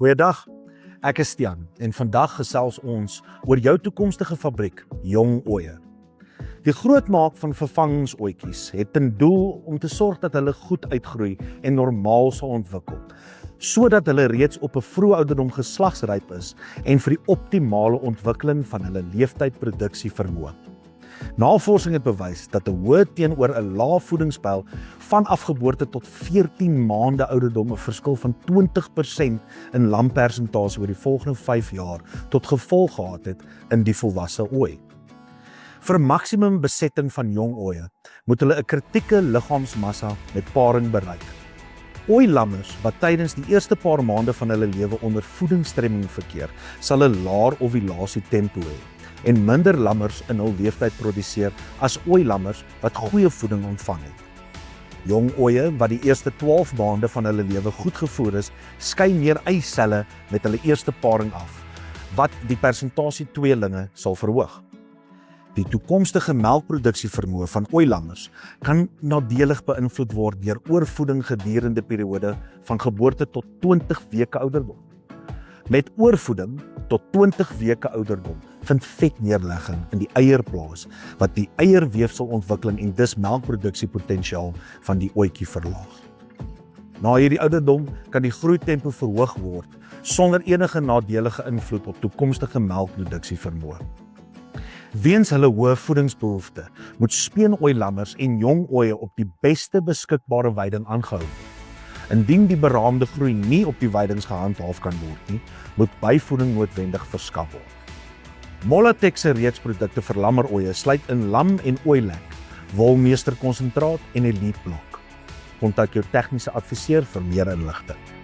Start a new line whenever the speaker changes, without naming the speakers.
Goeiedag, ek is Stian en vandag gesels ons oor jou toekomstige fabriek, Jong Ooie. Die grootmaak van vervangingsootjies het ten doel om te sorg dat hulle goed uitgroei en normaal sal ontwikkel, sodat hulle reeds op 'n vroeë ouderdom geslagsryp is en vir die optimale ontwikkeling van hulle leeftydproduksie vermoë. Navorsing het bewys dat 'n hoë teenoor 'n lae voedingspyl vanaf geboorte tot 14 maande ouderdom 'n verskil van 20% in lampersentasie oor die volgende 5 jaar tot gevolg gehad het in die volwasse ooi. Vir maksimum besetting van jong ooie moet hulle 'n kritieke liggaamsmassa met paring bereik. Ooilammers wat tydens die eerste paar maande van hulle lewe onder voedingsstremming verkeer, sal 'n laer ovulasietempo hê en minder lammers in hul leeftyd produseer as ooilammers wat goeie voeding ontvang het. Jong ooie wat die eerste 12 maande van hulle lewe goed gevoer is, skei meer eiselle met hulle eerste paring af, wat die persentasie tweelinge sal verhoog. Die toekomstige melkproduksievermoë van ooilammers kan nadelig beïnvloed word deur oorvoeding gedurende periode van geboorte tot 20 weke ouderdom. Met oorvoeding tot 20 weke ouderdom vind vetneerlegging in die eier plaas, wat die eierweefselontwikkeling en dus melkproduksiepotensiaal van die ooitjie verlaag. Na hierdie ouderdom kan die groeitempo verhoog word sonder enige nadelige invloed op toekomstige melkproduksievermoë. Weens hulle hoë voedingsbehoefte moet speenooi-lammers en jong ooie op die beste beskikbare weiding aangehou word. Indien die beraamde groei nie op die weidings gehandhaaf kan word nie, moet byvoeding noodwendig verskaf word. Molatex se reeksprodukte vir lammerooie sluit in lam- en ooilek, wolmeesterkonsentraat en eliteblok. Kontak jou tegniese adviseur vir meer inligting.